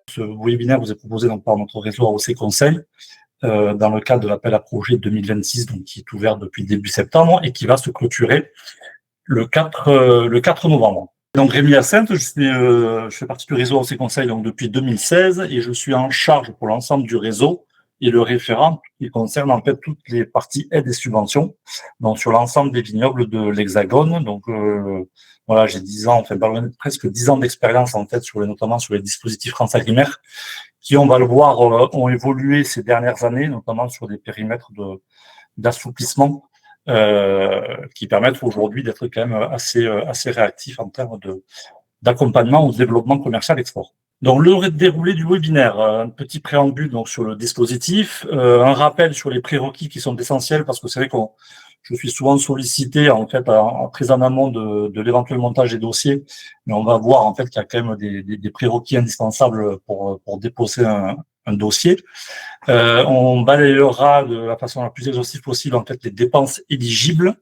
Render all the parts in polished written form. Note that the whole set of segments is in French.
Ce webinaire vous est proposé donc par notre réseau AOC Conseil dans le cadre de l'appel à projet 2026, donc qui est ouvert depuis début septembre et qui va se clôturer le 4 novembre. Donc Rémi Hyacinthe, je fais partie du réseau AOC Conseil donc depuis 2016 et je suis en charge pour l'ensemble du réseau et le référent qui concerne en fait toutes les parties aides et subventions donc sur l'ensemble des vignobles de l'Hexagone. Donc voilà, j'ai 10 ans, enfin presque 10 ans d'expérience en fait notamment sur les dispositifs France Agrimer qui, on va le voir, ont évolué ces dernières années, notamment sur des périmètres d'assouplissement qui permettent aujourd'hui d'être quand même assez réactifs en termes d'accompagnement au développement commercial export. Donc le déroulé du webinaire, un petit préambule donc sur le dispositif, un rappel sur les prérequis qui sont essentiels parce que c'est vrai que je suis souvent sollicité en fait très en amont de l'éventuel montage des dossiers, mais on va voir en fait qu'il y a quand même des prérequis indispensables pour déposer un dossier. On balayera de la façon la plus exhaustive possible en fait les dépenses éligibles,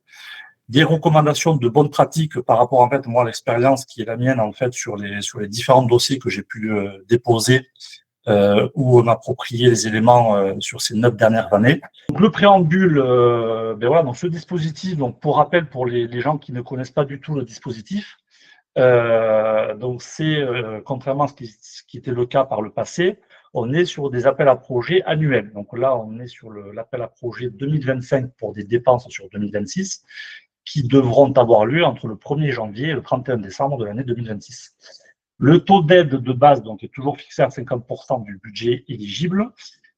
des recommandations de bonnes pratiques par rapport en fait moi à l'expérience qui est la mienne en fait sur les différents dossiers que j'ai pu déposer ou m'approprier les éléments sur ces 9 dernières années. Donc, le préambule, voilà, donc ce dispositif, donc pour rappel pour les gens qui ne connaissent pas du tout le dispositif, donc c'est contrairement à ce qui était le cas par le passé, on est sur des appels à projets annuels. Donc là, on est sur l'appel à projet 2025 pour des dépenses sur 2026 qui devront avoir lieu entre le 1er janvier et le 31 décembre de l'année 2026. Le taux d'aide de base donc, est toujours fixé à 50% du budget éligible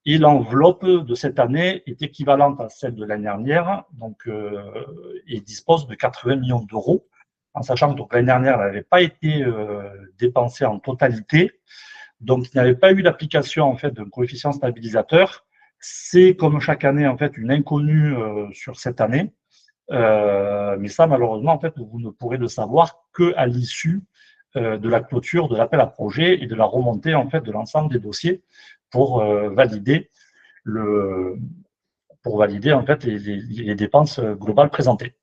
et l'enveloppe de cette année est équivalente à celle de l'année dernière donc, et dispose de 80 millions d'euros, en sachant que l'année dernière, elle n'avait pas été dépensée en totalité, donc il n'y avait pas eu d'application en fait, d'un coefficient stabilisateur. C'est comme chaque année en fait, une inconnue sur cette année. Mais ça, malheureusement, en fait, vous ne pourrez le savoir qu'à l'issue de la clôture de l'appel à projet et de la remontée en fait de l'ensemble des dossiers pour valider en fait les dépenses globales présentées.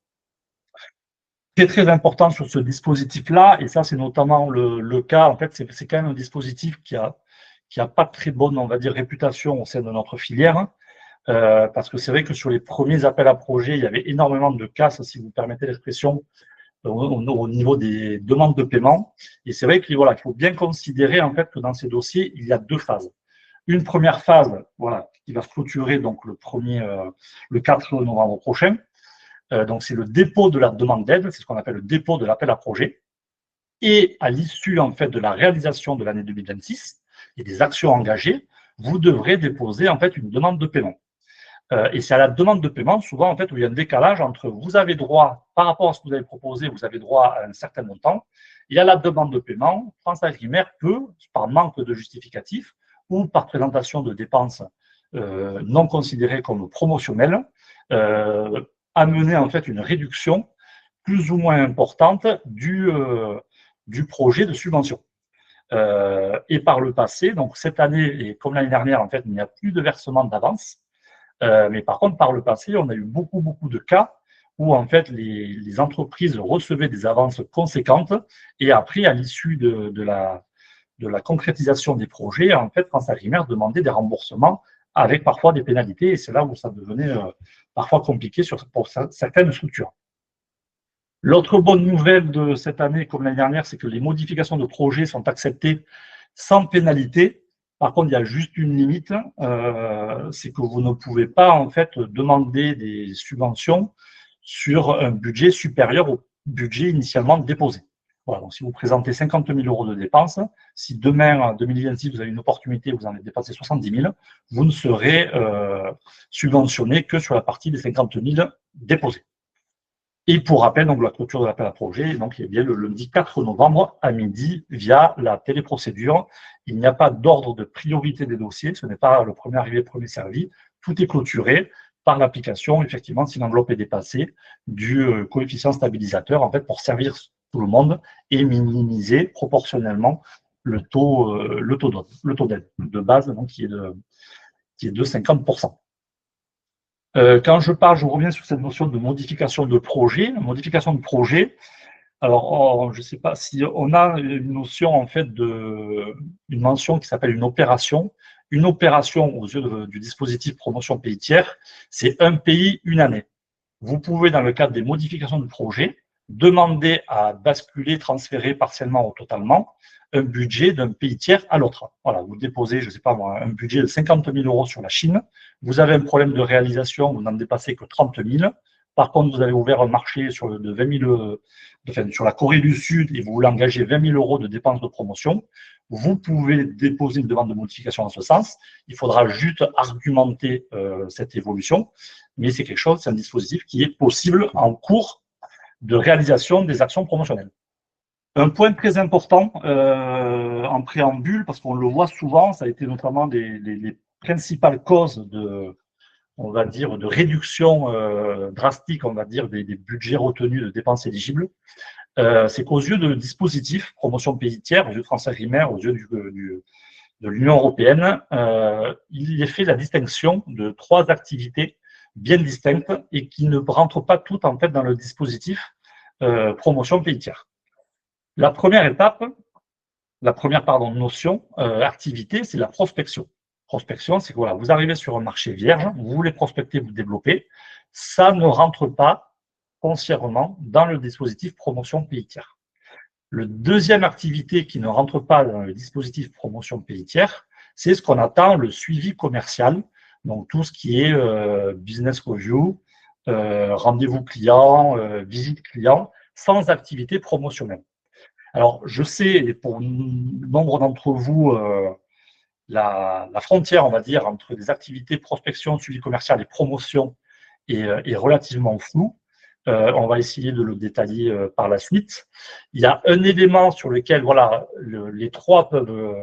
Ce qui est très important sur ce dispositif-là, et ça c'est notamment le cas, en fait, c'est quand même un dispositif qui a pas très bonne, on va dire, réputation au sein de notre filière. Parce que c'est vrai que sur les premiers appels à projets, il y avait énormément de casse, si vous permettez l'expression, au niveau des demandes de paiement. Et c'est vrai qu'il il faut bien considérer en fait que dans ces dossiers, il y a 2 phases. Une première phase, qui va se clôturer donc le 4 novembre prochain. Donc c'est le dépôt de la demande d'aide, c'est ce qu'on appelle le dépôt de l'appel à projet. Et à l'issue en fait de la réalisation de l'année 2026 et des actions engagées, vous devrez déposer en fait une demande de paiement. Et c'est à la demande de paiement, souvent, en fait, où il y a un décalage entre vous avez droit, par rapport à ce que vous avez proposé, vous avez droit à un certain montant, et à la demande de paiement, France Agrimer peut, par manque de justificatif ou par présentation de dépenses non considérées comme promotionnelles, amener en fait une réduction plus ou moins importante du projet de subvention. Et par le passé, donc cette année, et comme l'année dernière, en fait, il n'y a plus de versement d'avance. Mais par contre, par le passé, on a eu beaucoup de cas où en fait les entreprises recevaient des avances conséquentes et après, à l'issue de la concrétisation des projets, en fait, France Agrimer demandait des remboursements avec parfois des pénalités et c'est là où ça devenait parfois compliqué pour certaines structures. L'autre bonne nouvelle de cette année, comme l'année dernière, c'est que les modifications de projets sont acceptées sans pénalité. Par contre, il y a juste une limite, c'est que vous ne pouvez pas en fait demander des subventions sur un budget supérieur au budget initialement déposé. Voilà, donc si vous présentez 50 000 euros de dépenses, si demain, en 2026, vous avez une opportunité, vous en avez dépensé 70 000, vous ne serez subventionné que sur la partie des 50 000 déposés. Et pour rappel, donc la clôture de l'appel à projet, donc il y a bien le lundi 4 novembre à midi via la téléprocédure. Il n'y a pas d'ordre de priorité des dossiers, ce n'est pas le premier arrivé, premier servi. Tout est clôturé par l'application, effectivement, si l'enveloppe est dépassée, du coefficient stabilisateur, en fait, pour servir tout le monde et minimiser proportionnellement le taux d'aide de base, donc qui est de 50%. Quand je reviens sur cette notion de modification de projet. Modification de projet, Alors, je ne sais pas si on a une notion, en fait, une mention qui s'appelle une opération. Une opération, aux yeux du dispositif promotion pays tiers, c'est un pays, une année. Vous pouvez, dans le cadre des modifications du projet, demander à basculer, transférer partiellement ou totalement un budget d'un pays tiers à l'autre. Voilà, vous déposez, je ne sais pas moi, un budget de 50 000 euros sur la Chine, vous avez un problème de réalisation, vous n'en dépassez que 30 000. Par contre, vous avez ouvert un marché de 20 000, enfin, sur la Corée du Sud et vous voulez engager 20 000 euros de dépenses de promotion, vous pouvez déposer une demande de modification en ce sens. Il faudra juste argumenter cette évolution, mais c'est quelque chose, c'est un dispositif qui est possible en cours de réalisation des actions promotionnelles. Un point très important en préambule, parce qu'on le voit souvent, ça a été notamment les principales causes on va dire, de réduction drastique, on va dire, des budgets retenus de dépenses éligibles. C'est qu'aux yeux de dispositifs, promotion pays tiers, aux yeux de France Agrimaire, aux yeux de l'Union européenne, il est fait la distinction de 3 activités bien distinctes et qui ne rentrent pas toutes en fait dans le dispositif promotion pays tiers. La première étape, notion, activité, c'est la prospection. Prospection, c'est que voilà, vous arrivez sur un marché vierge, vous voulez prospecter, vous développer, ça ne rentre pas foncièrement dans le dispositif promotion pays tiers. Le deuxième activité qui ne rentre pas dans le dispositif promotion pays tiers, c'est ce qu'on attend le suivi commercial, donc tout ce qui est business review, rendez-vous client, visite client, sans activité promotionnelle. Alors, je sais, pour nombre d'entre vous, la frontière, on va dire, entre les activités prospection, suivi commercial et promotion est relativement floue. On va essayer de le détailler par la suite. Il y a un élément sur lequel voilà, les trois peuvent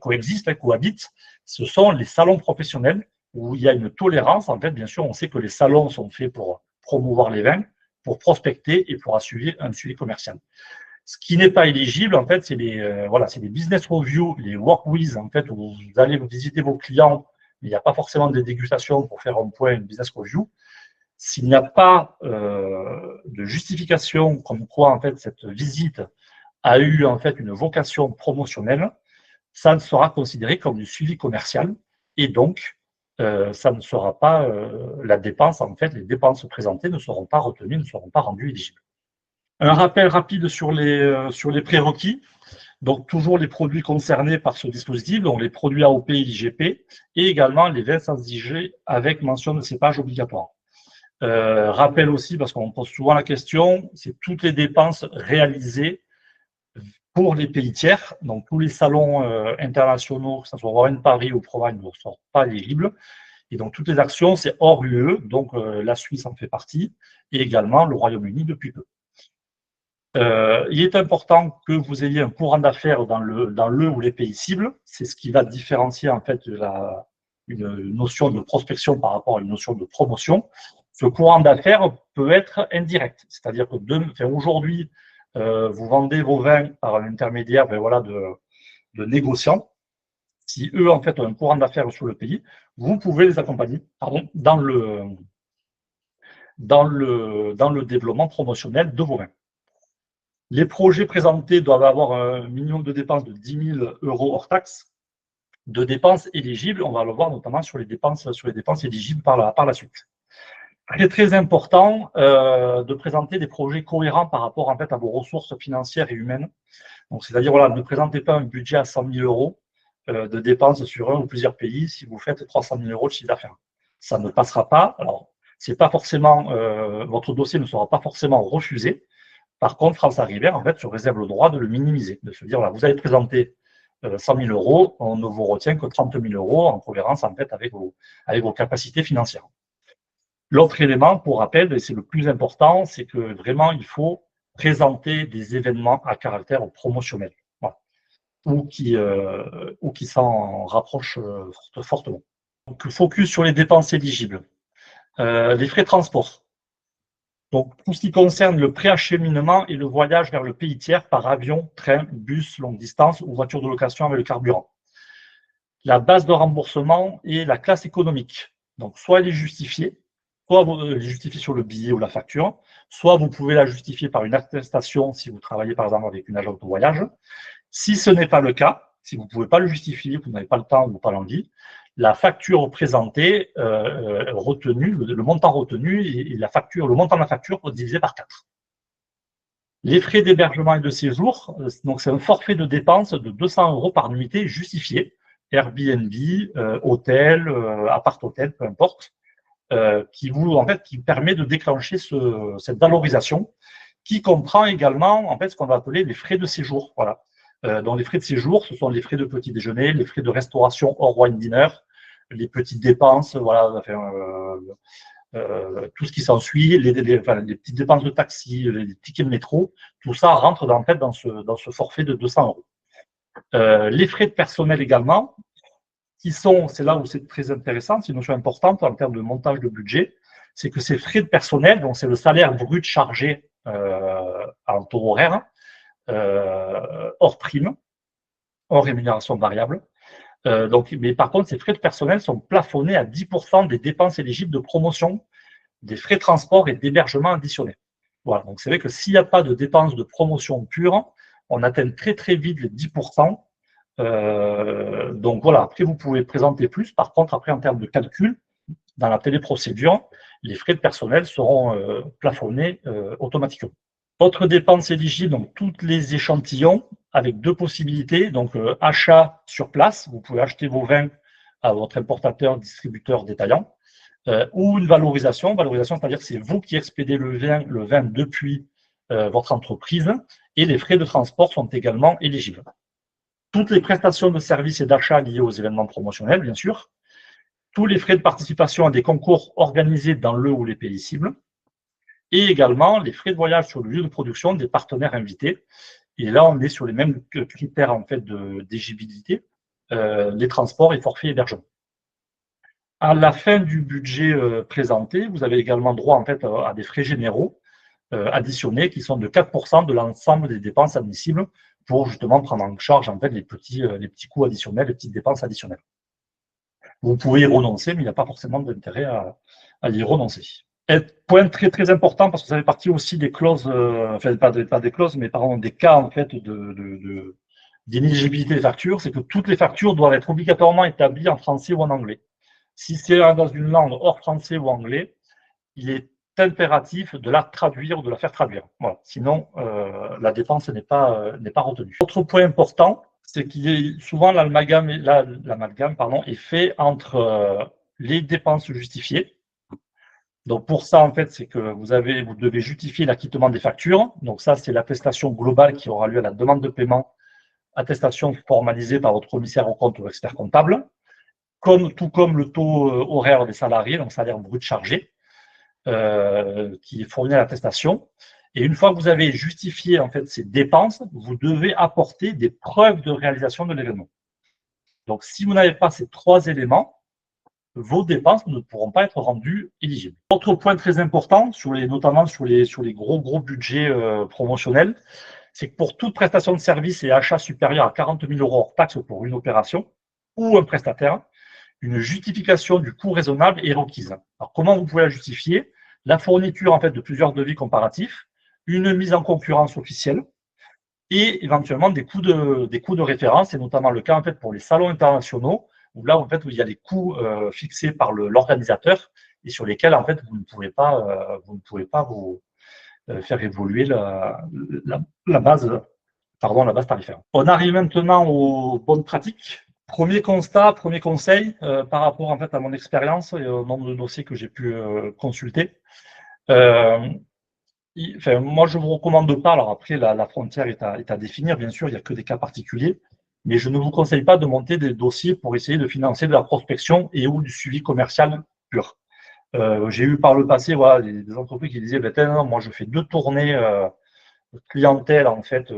coexistent, cohabitent, ce sont les salons professionnels où il y a une tolérance. En fait, bien sûr, on sait que les salons sont faits pour promouvoir les vins, pour prospecter et pour assurer un suivi commercial. Ce qui n'est pas éligible, en fait, c'est les business reviews, les work with, en fait, où vous allez visiter vos clients, mais il n'y a pas forcément des dégustations pour faire un point, une business review. S'il n'y a pas de justification comme quoi, en fait, cette visite a eu, en fait, une vocation promotionnelle, ça ne sera considéré comme du suivi commercial et donc, ça ne sera pas la dépense, en fait, les dépenses présentées ne seront pas retenues, ne seront pas rendues éligibles. Un rappel rapide sur les prérequis. Donc, toujours les produits concernés par ce dispositif, donc les produits AOP et l'IGP, et également les vins sans IG avec mention de cépage obligatoire. Rappel aussi, parce qu'on pose souvent la question, c'est toutes les dépenses réalisées pour les pays tiers. Donc, tous les salons internationaux, que ce soit Rouen, Paris ou Provence, ne sont pas éligibles. Et donc, toutes les actions, c'est hors UE, donc la Suisse en fait partie, et également le Royaume-Uni depuis peu. Il est important que vous ayez un courant d'affaires dans le ou les pays cibles. C'est ce qui va différencier en fait une notion de prospection par rapport à une notion de promotion. Ce courant d'affaires peut être indirect, c'est-à-dire que aujourd'hui, vous vendez vos vins par un intermédiaire de négociants. Si eux en fait ont un courant d'affaires sur le pays, vous pouvez les accompagner dans le développement promotionnel de vos vins. Les projets présentés doivent avoir un minimum de dépenses de 10 000 euros hors taxe, de dépenses éligibles. On va le voir notamment sur les dépenses éligibles par la suite. Très, très important de présenter des projets cohérents par rapport en fait, à vos ressources financières et humaines. Donc, c'est-à-dire, voilà, ne présentez pas un budget à 100 000 euros de dépenses sur un ou plusieurs pays si vous faites 300 000 euros de chiffre d'affaires. Ça ne passera pas. Alors, c'est pas forcément, votre dossier ne sera pas forcément refusé. Par contre, France Agrimaire, en fait, se réserve le droit de le minimiser, de se dire, voilà, vous avez présenté 100 000 euros, on ne vous retient que 30 000 euros en cohérence, en fait, avec vos capacités financières. L'autre élément, pour rappel, et c'est le plus important, c'est que vraiment, il faut présenter des événements à caractère promotionnel, voilà, ou qui s'en rapprochent fortement. Donc, focus sur les dépenses éligibles. Les frais de transport. Donc, tout ce qui concerne le préacheminement et le voyage vers le pays tiers par avion, train, bus, longue distance ou voiture de location avec le carburant. La base de remboursement et la classe économique. Donc, soit elle est justifiée, soit vous les justifiez sur le billet ou la facture, soit vous pouvez la justifier par une attestation si vous travaillez par exemple avec une agence de voyage. Si ce n'est pas le cas, si vous ne pouvez pas le justifier, vous n'avez pas le temps ou pas l'envie, la facture présentée, retenue, le montant retenu et la facture, le montant de la facture divisé par 4. Les frais d'hébergement et de séjour, donc c'est un forfait de dépenses de 200 € par nuitée justifié, Airbnb, hôtel, appart-hôtel, peu importe, qui permet de déclencher cette valorisation, qui comprend également en fait ce qu'on va appeler les frais de séjour. Voilà. Donc les frais de séjour, ce sont les frais de petit déjeuner, les frais de restauration hors wine dinner, les petites dépenses, voilà, enfin, tout ce qui s'ensuit, les petites dépenses de taxi, les tickets de métro, tout ça rentre en fait dans ce forfait de 200 €. Les frais de personnel également, c'est là où c'est très intéressant, c'est une notion importante en termes de montage de budget, c'est que ces frais de personnel, donc c'est le salaire brut chargé en taux horaire, hors prime, hors rémunération variable. Mais par contre, ces frais de personnel sont plafonnés à 10% des dépenses éligibles de promotion, des frais de transport et d'hébergement additionnés. Voilà, donc c'est vrai que s'il n'y a pas de dépenses de promotion pure, on atteint très très vite les 10%. Donc voilà, après vous pouvez présenter plus. Par contre, après en termes de calcul, dans la téléprocédure, les frais de personnel seront plafonnés automatiquement. Autres dépenses éligibles, donc toutes les échantillons, avec deux possibilités. Donc achat sur place, vous pouvez acheter vos vins à votre importateur, distributeur, détaillant, ou une valorisation. Valorisation, c'est-à-dire que c'est vous qui expédiez le vin depuis votre entreprise, et les frais de transport sont également éligibles. Toutes les prestations de services et d'achat liées aux événements promotionnels, bien sûr. Tous les frais de participation à des concours organisés dans le ou les pays cibles. Et également les frais de voyage sur le lieu de production des partenaires invités. Et là, on est sur les mêmes critères en fait d'éligibilité, les transports et forfaits hébergement. À la fin du budget présenté, vous avez également droit en fait à des frais généraux additionnés qui sont de 4% de l'ensemble des dépenses admissibles pour justement prendre en charge en fait les petits coûts additionnels, les petites dépenses additionnelles. Vous pouvez y renoncer, mais il n'y a pas forcément d'intérêt à y renoncer. Et point très très important, parce que ça fait partie aussi des clauses, enfin pas des clauses, mais pardon, des cas en fait d'inéligibilité des factures, c'est que toutes les factures doivent être obligatoirement établies en français ou en anglais. Si c'est dans une langue hors français ou anglais, il est impératif de la traduire ou de la faire traduire. Voilà. Sinon, la dépense n'est pas retenue. Autre point important, c'est qu'il est souvent l'amalgame est fait entre les dépenses justifiées. Donc pour ça, en fait, c'est que vous devez justifier l'acquittement des factures. Donc ça, c'est l'attestation globale qui aura lieu à la demande de paiement, attestation formalisée par votre commissaire aux comptes ou expert comptable, tout comme le taux horaire des salariés, donc salaire brut chargé, qui est fourni à l'attestation. Et une fois que vous avez justifié en fait ces dépenses, vous devez apporter des preuves de réalisation de l'événement. Donc si vous n'avez pas ces trois éléments, vos dépenses ne pourront pas être rendues éligibles. Autre point très important, notamment sur les gros budgets promotionnels, c'est que pour toute prestation de service et achat supérieur à 40 000 € hors taxe pour une opération ou un prestataire, une justification du coût raisonnable est requise. Alors comment vous pouvez la justifier? La fourniture en fait de plusieurs devis comparatifs, une mise en concurrence officielle et éventuellement des coûts de référence, et notamment le cas en fait pour les salons internationaux, où là en fait il y a des coûts fixés par l'organisateur et sur lesquels en fait vous ne pouvez pas vous faire évoluer la base tarifaire. On arrive maintenant aux bonnes pratiques. Premier constat, premier conseil par rapport en fait à mon expérience et au nombre de dossiers que j'ai pu consulter. Moi, je ne vous recommande pas, alors après, la frontière est à définir, bien sûr, il n'y a que des cas particuliers, mais je ne vous conseille pas de monter des dossiers pour essayer de financer de la prospection et ou du suivi commercial pur. J'ai eu par le passé des entreprises qui disaient, non, moi, je fais 2 tournées clientèle, en fait,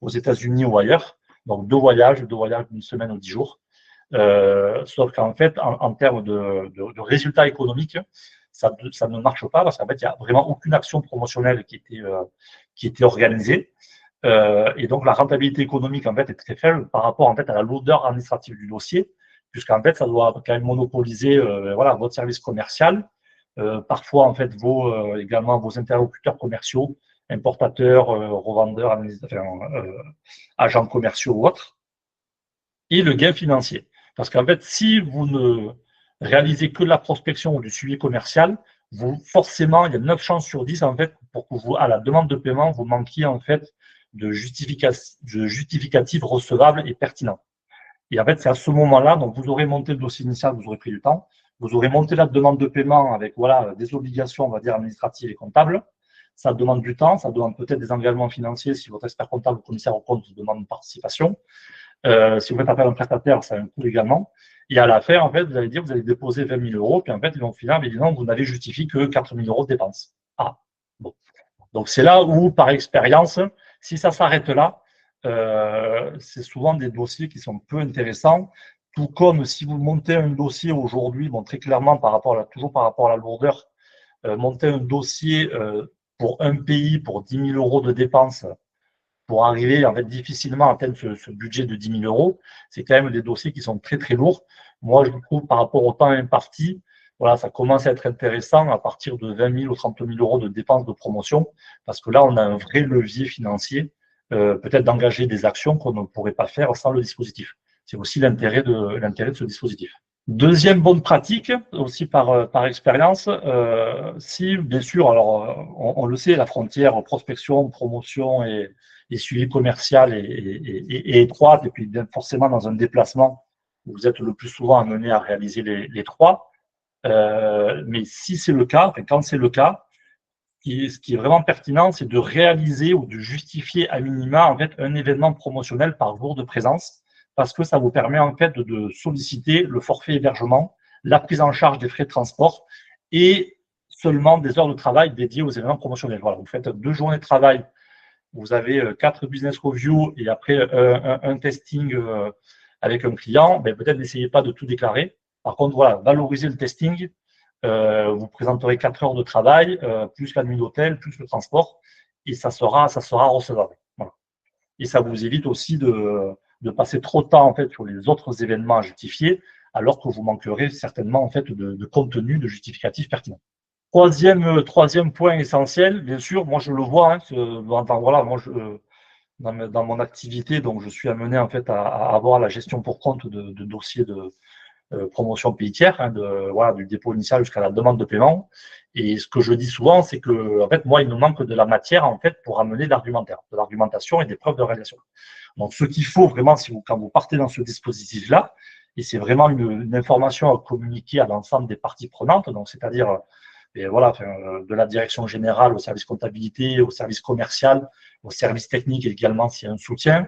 aux États-Unis ou ailleurs, donc 2 voyages d'une semaine ou 10 jours. Sauf qu'en fait, en termes de résultats économiques, ça ne marche pas parce qu'en fait, il n'y a vraiment aucune action promotionnelle qui était organisée. Et donc, la rentabilité économique, en fait, est très faible par rapport, en fait, à la lourdeur administrative du dossier puisqu'en fait, ça doit quand même monopoliser voilà, votre service commercial, parfois en fait également vos interlocuteurs commerciaux, importateurs, revendeurs, agents commerciaux ou autres, et le gain financier. Parce qu'en fait, si vous ne réalisez que de la prospection ou du suivi commercial, forcément, il y a 9 chances sur 10 en fait pour que vous, à la demande de paiement, vous manquiez en fait de justificatifs recevables et pertinents. Et en fait, c'est à ce moment-là, donc vous aurez monté le dossier initial, vous aurez pris du temps, vous aurez monté la demande de paiement avec voilà, des obligations, on va dire, administratives et comptables. Ça demande du temps, ça demande peut-être des engagements financiers si votre expert comptable ou commissaire au compte demande une participation. Si vous faites appel à un prestataire, ça a un coût également. Et à la fin, en fait, vous allez dire, vous allez déposer 20 000 euros, puis en fait, ils vont finir, mais non, vous n'avez justifié que 4 000 euros de dépenses. Ah, bon. Donc, c'est là où, par expérience, si ça s'arrête là, c'est souvent des dossiers qui sont peu intéressants. Tout comme si vous montez un dossier aujourd'hui, bon, très clairement, toujours par rapport à la lourdeur, monter un dossier pour un pays pour 10 000 euros de dépenses pour arriver en fait difficilement à atteindre ce budget de 10 000 euros, c'est quand même des dossiers qui sont très très lourds. Moi, je trouve par rapport au temps imparti, voilà, ça commence à être intéressant à partir de 20 000 ou 30 000 euros de dépenses de promotion, parce que là, on a un vrai levier financier, peut-être d'engager des actions qu'on ne pourrait pas faire sans le dispositif. C'est aussi l'intérêt de ce dispositif. Deuxième bonne pratique, aussi par expérience, si bien sûr, alors on le sait, la frontière prospection, promotion et suivi commercial est étroite, et puis bien forcément dans un déplacement, vous êtes le plus souvent amené à réaliser les trois. Mais si c'est le cas, enfin, quand c'est le cas, ce qui est vraiment pertinent, c'est de réaliser ou de justifier à minima en fait un événement promotionnel par jour de présence, parce que ça vous permet en fait de solliciter le forfait hébergement, la prise en charge des frais de transport et seulement des heures de travail dédiées aux événements promotionnels. Voilà, vous faites 2 journées de travail, vous avez 4 business reviews et après un testing avec un client, ben peut-être n'essayez pas de tout déclarer. Par contre, voilà, valorisez le testing. Vous présenterez 4 heures de travail, plus la nuit d'hôtel, plus le transport, et ça sera recevable. Voilà. Et ça vous évite aussi de passer trop de temps en fait sur les autres événements à justifier, alors que vous manquerez certainement en fait de contenu, de justificatif pertinent. Troisième point essentiel, bien sûr, moi je le vois, voilà, moi dans mon activité, donc je suis amené en fait à avoir la gestion pour compte de dossiers de promotion pays tiers, voilà, du dépôt initial jusqu'à la demande de paiement. Et ce que je dis souvent, c'est que en fait, moi, il me manque de la matière en fait pour amener de l'argumentation et des preuves de réalisation. Donc, ce qu'il faut vraiment, quand vous partez dans ce dispositif-là, et c'est vraiment une information à communiquer à l'ensemble des parties prenantes, donc c'est-à-dire et voilà, de la direction générale au service comptabilité, au service commercial, au service technique également s'il y a un soutien,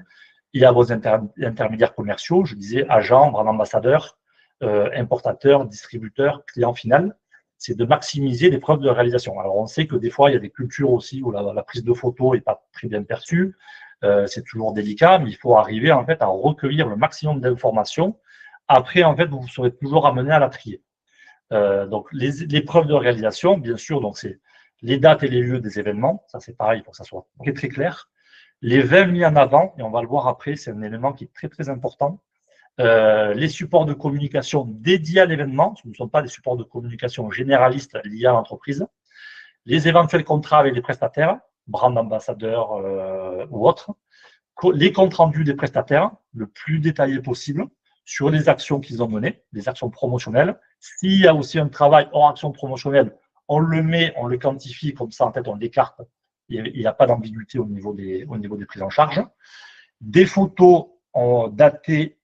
et à vos intermédiaires commerciaux, je disais agents, brand ambassadeurs, importateurs, distributeurs, clients final, c'est de maximiser les preuves de réalisation. Alors on sait que des fois il y a des cultures aussi où la prise de photo n'est pas très bien perçue, c'est toujours délicat, mais il faut arriver en fait à recueillir le maximum d'informations. Après en fait vous serez toujours amené à la trier. Donc, les preuves de réalisation, bien sûr, donc c'est les dates et les lieux des événements. Ça, c'est pareil, il faut que ça soit très, très clair. Les 20 mis en avant, et on va le voir après, c'est un élément qui est très, très important. Les supports de communication dédiés à l'événement, ce ne sont pas des supports de communication généralistes liés à l'entreprise. Les éventuels contrats avec les prestataires, brand ambassadeurs ou autres. Les comptes rendus des prestataires, le plus détaillé possible, sur les actions qu'ils ont menées, les actions promotionnelles. S'il y a aussi un travail hors action promotionnelle, on le met, on le quantifie, comme ça, en fait, on l'écarte. Il n'y a pas d'ambiguïté au niveau des prises en charge. Des photos datées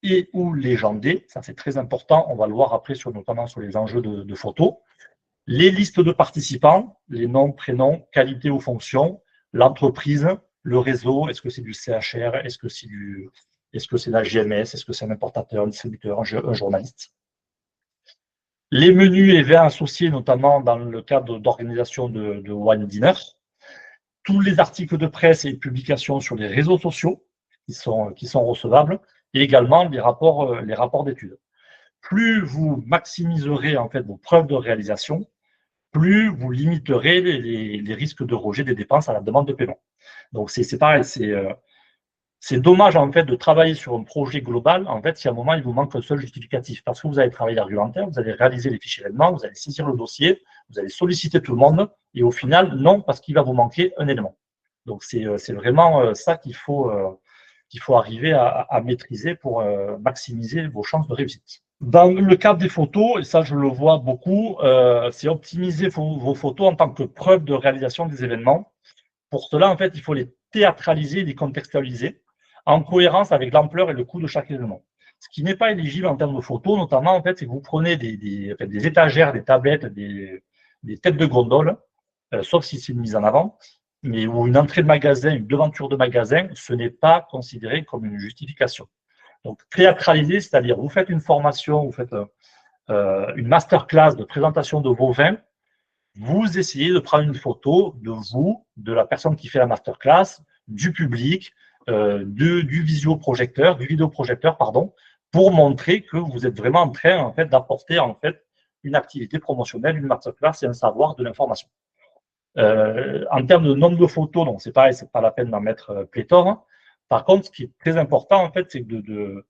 et ou légendées, ça c'est très important, on va le voir après, notamment sur les enjeux de photos. Les listes de participants, les noms, prénoms, qualité ou fonction, l'entreprise, le réseau, est-ce que c'est du CHR, est-ce que c'est la GMS, est-ce que c'est un importateur, un distributeur, un journaliste. Les menus et vins associés, notamment dans le cadre d'organisation de wine dinner. Tous les articles de presse et publications sur les réseaux sociaux qui sont recevables, et également les rapports d'études. Plus vous maximiserez en fait vos preuves de réalisation, plus vous limiterez les risques de rejet des dépenses à la demande de paiement. Donc, c'est pareil, C'est dommage en fait de travailler sur un projet global, en fait, si à un moment il vous manque un seul justificatif, parce que vous allez travailler l'argumentaire, vous allez réaliser les fichiers événements, vous allez saisir le dossier, vous allez solliciter tout le monde, et au final, non, parce qu'il va vous manquer un élément. Donc c'est vraiment ça qu'il faut arriver à maîtriser pour maximiser vos chances de réussite. Dans le cadre des photos, et ça je le vois beaucoup, c'est optimiser vos photos en tant que preuve de réalisation des événements. Pour cela, en fait, il faut les théâtraliser, les contextualiser en cohérence avec l'ampleur et le coût de chaque événement. Ce qui n'est pas éligible en termes de photos, notamment, en fait, c'est que vous prenez des étagères, des tablettes, des têtes de gondole, sauf si c'est une mise en avant, mais ou une entrée de magasin, une devanture de magasin, ce n'est pas considéré comme une justification. Donc, théâtraliser, c'est-à-dire vous faites une formation, vous faites une masterclass de présentation de vos vins, vous essayez de prendre une photo de vous, de la personne qui fait la masterclass, du public, du vidéoprojecteur, pardon, pour montrer que vous êtes vraiment en train en fait, d'apporter en fait, une activité promotionnelle, une masterclass et un savoir de l'information. En termes de nombre de photos, donc c'est pareil, c'est pas la peine d'en mettre pléthore. Par contre, ce qui est très important, en fait, c'est de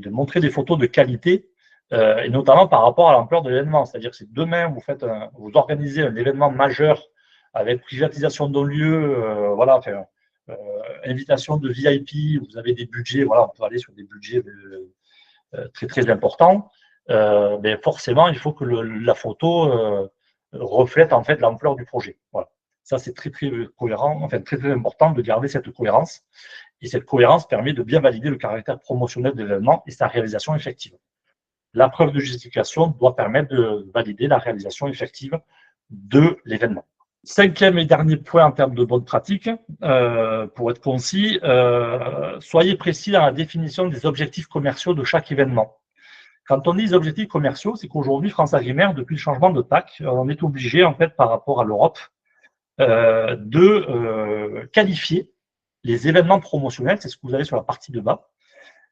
montrer des photos de qualité, et notamment par rapport à l'ampleur de l'événement. C'est-à-dire que si demain vous organisez un événement majeur avec privatisation d'un lieu, voilà, enfin, invitation de VIP, vous avez des budgets, voilà, on peut aller sur des budgets très très importants. Mais forcément, il faut que la photo reflète en fait l'ampleur du projet. Voilà. Ça, c'est très très cohérent, enfin très très important de garder cette cohérence. Et cette cohérence permet de bien valider le caractère promotionnel de l'événement et sa réalisation effective. La preuve de justification doit permettre de valider la réalisation effective de l'événement. Cinquième et dernier point en termes de bonne pratique, pour être concis, soyez précis dans la définition des objectifs commerciaux de chaque événement. Quand on dit objectifs commerciaux, c'est qu'aujourd'hui, France Agrimaire, depuis le changement de TAC, on est obligé, en fait, par rapport à l'Europe, de qualifier les événements promotionnels, c'est ce que vous avez sur la partie de bas,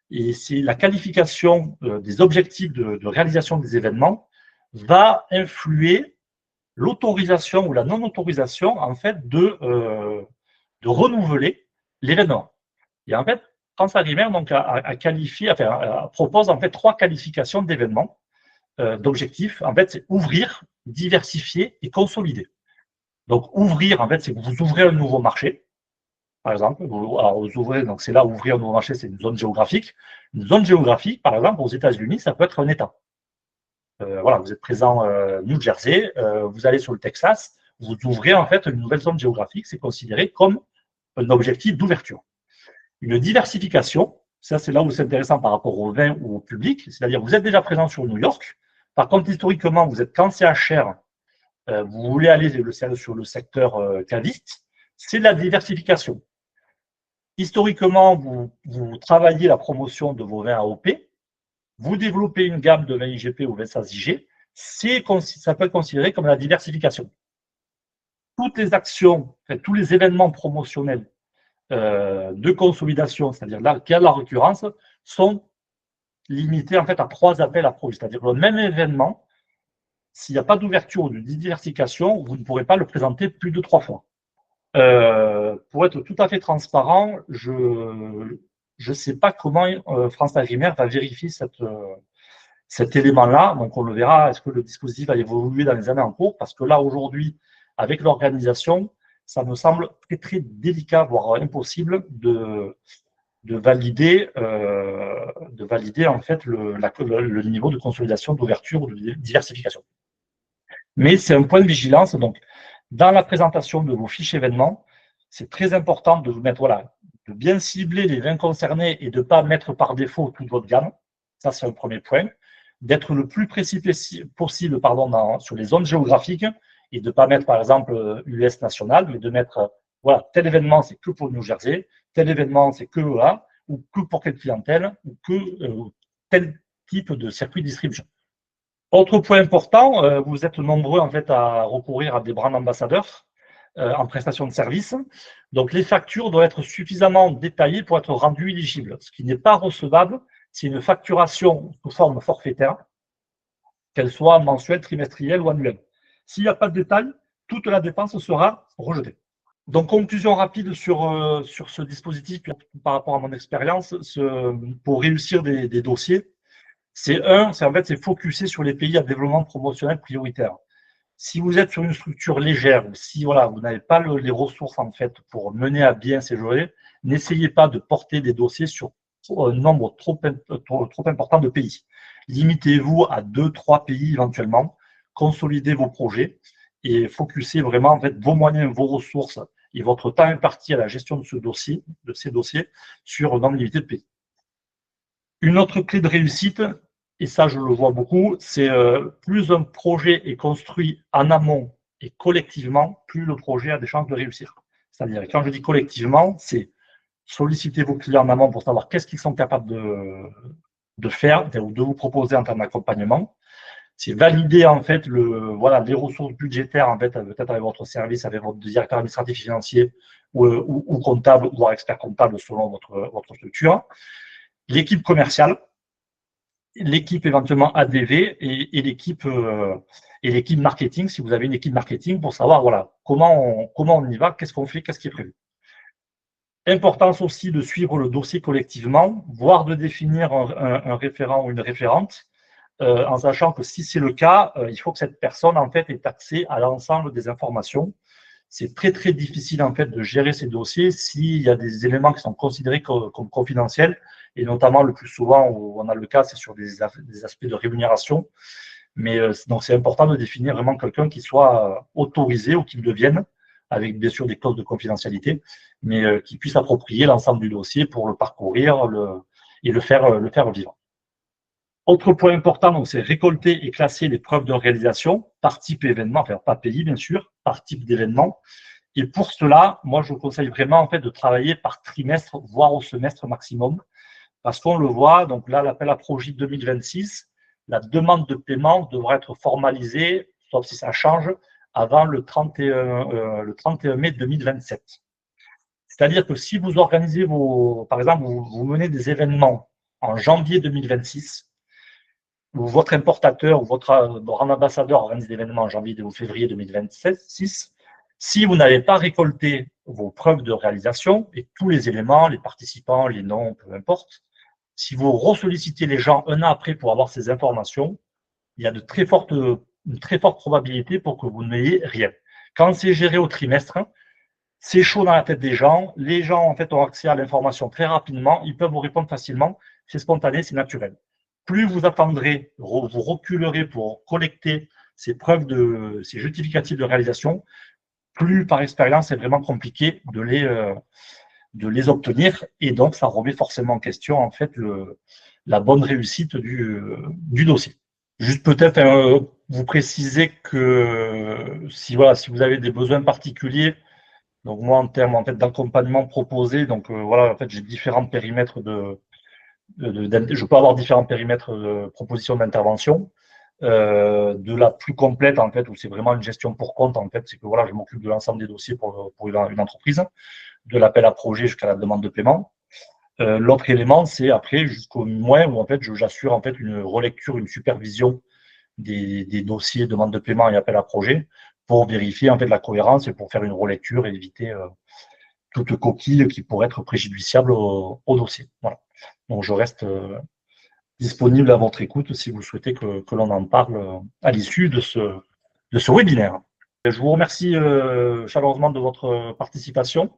et c'est la qualification des objectifs de réalisation des événements va influer l'autorisation ou la non-autorisation, en fait, de renouveler l'événement. Et en fait, France Agrimaire donc, a qualifié, enfin, propose en fait 3 qualifications d'événements, d'objectifs. En fait, c'est ouvrir, diversifier et consolider. Donc, ouvrir, en fait, c'est que vous ouvrez un nouveau marché, par exemple. Vous ouvrez, donc c'est là, ouvrir un nouveau marché, c'est une zone géographique. Une zone géographique, par exemple, aux États-Unis, ça peut être un État. Voilà, vous êtes présent New Jersey, vous allez sur le Texas, vous ouvrez en fait une nouvelle zone géographique, c'est considéré comme un objectif d'ouverture. Une diversification, ça c'est là où c'est intéressant par rapport au vin ou au public, c'est-à-dire que vous êtes déjà présent sur New York, par contre historiquement vous êtes qu'en CHR, vous voulez aller sur le secteur caviste, c'est de la diversification. Historiquement, vous travaillez la promotion de vos vins AOP, vous développez une gamme de vins IGP ou vins SASIG, ça peut être considéré comme la diversification. Toutes les actions, enfin, tous les événements promotionnels de consolidation, c'est-à-dire là, qui a la récurrence, sont limités en fait à 3 appels à projets. C'est-à-dire que le même événement, s'il n'y a pas d'ouverture ou de diversification, vous ne pourrez pas le présenter plus de 3 fois. Pour être tout à fait transparent, je ne sais pas comment France Agrimaire va vérifier cet élément-là. Donc, on le verra. Est-ce que le dispositif va évoluer dans les années en cours? Parce que là, aujourd'hui, avec l'organisation, ça me semble très, très délicat, voire impossible de valider en fait le niveau de consolidation, d'ouverture ou de diversification. Mais c'est un point de vigilance. Donc, dans la présentation de vos fiches événements, c'est très important de vous mettre, voilà, de bien cibler les vins concernés et de ne pas mettre par défaut toute votre gamme. Ça, c'est un premier point. D'être le plus précis possible sur les zones géographiques et de ne pas mettre, par exemple, US national, mais de mettre, voilà, tel événement, c'est que pour New Jersey, tel événement, c'est que là, ou que pour quelle clientèle, ou que tel type de circuit de distribution. Autre point important, vous êtes nombreux en fait à recourir à des brand ambassadeurs en prestation de services. Donc les factures doivent être suffisamment détaillées pour être rendues éligibles. Ce qui n'est pas recevable, c'est une facturation sous forme forfaitaire, qu'elle soit mensuelle, trimestrielle ou annuelle. S'il n'y a pas de détail, toute la dépense sera rejetée. Donc, conclusion rapide sur ce dispositif par rapport à mon expérience, pour réussir des dossiers, c'est en fait, c'est focuser sur les pays à développement promotionnel prioritaire. Si vous êtes sur une structure légère, ou si voilà, vous n'avez pas les ressources en fait pour mener à bien ces projets, n'essayez pas de porter des dossiers sur un nombre trop important de pays. Limitez-vous à 2-3 pays éventuellement, consolidez vos projets et focussez vraiment en fait vos moyens, vos ressources et votre temps imparti à la gestion de ces dossiers sur un nombre limité de pays. Une autre clé de réussite, et ça je le vois beaucoup, c'est plus un projet est construit en amont et collectivement, plus le projet a des chances de réussir. C'est-à-dire, quand je dis collectivement, c'est solliciter vos clients en amont pour savoir qu'est-ce qu'ils sont capables de faire ou de vous proposer en termes d'accompagnement. C'est valider en fait les ressources budgétaires en fait peut-être avec votre service, avec votre directeur administratif financier ou comptable, voire expert comptable selon votre structure. L'équipe commerciale, l'équipe éventuellement ADV et l'équipe marketing, si vous avez une équipe marketing, pour savoir voilà, comment on y va, qu'est-ce qu'on fait, qu'est-ce qui est prévu. Importance aussi de suivre le dossier collectivement, voire de définir un référent ou une référente, en sachant que si c'est le cas, il faut que cette personne en fait ait accès à l'ensemble des informations. C'est très très difficile en fait de gérer ces dossiers s'il y a des éléments qui sont considérés comme confidentiels, et notamment le plus souvent où on a le cas, c'est sur des aspects de rémunération. Mais donc c'est important de définir vraiment quelqu'un qui soit autorisé ou qui le devienne, avec bien sûr des clauses de confidentialité, mais qui puisse approprier l'ensemble du dossier pour le parcourir et le faire vivre. Autre point important, c'est récolter et classer les preuves de réalisation par type événement, enfin pas pays bien sûr, par type d'événement. Et pour cela, moi je vous conseille vraiment en fait de travailler par trimestre, voire au semestre maximum, parce qu'on le voit, donc là l'appel à projet 2026, la demande de paiement devra être formalisée, sauf si ça change, avant le 31 mai 2027. C'est-à-dire que si vous organisez par exemple, vous menez des événements en janvier 2026, ou votre importateur ou votre grand ambassadeur organise des événements en janvier ou février 2026, si vous n'avez pas récolté vos preuves de réalisation et tous les éléments, les participants, les noms, peu importe, si vous ressollicitez les gens un an après pour avoir ces informations, il y a une très forte probabilité pour que vous n'ayez rien. Quand c'est géré au trimestre, c'est chaud dans la tête des gens. Les gens, en fait, ont accès à l'information très rapidement. Ils peuvent vous répondre facilement. C'est spontané, c'est naturel. Plus vous attendrez, vous reculerez pour collecter ces preuves ces justificatifs de réalisation, plus par expérience, c'est vraiment compliqué de les obtenir. Et donc, ça remet forcément en question, en fait, la bonne réussite du dossier. Juste peut-être vous préciser que si vous avez des besoins particuliers, donc moi en termes en fait d'accompagnement proposé, donc voilà, en fait j'ai différents périmètres je peux avoir différents périmètres de propositions d'intervention. De la plus complète en fait, où c'est vraiment une gestion pour compte en fait, c'est que voilà, je m'occupe de l'ensemble des dossiers pour une entreprise, de l'appel à projet jusqu'à la demande de paiement. L'autre élément, c'est après jusqu'au mois où en fait j'assure en fait une relecture, une supervision des dossiers, demande de paiement et appel à projet pour vérifier en fait la cohérence et pour faire une relecture et éviter toute coquille qui pourrait être préjudiciable au dossier. Voilà. Donc je reste disponible à votre écoute si vous souhaitez que l'on en parle à l'issue de ce webinaire. Je vous remercie chaleureusement de votre participation.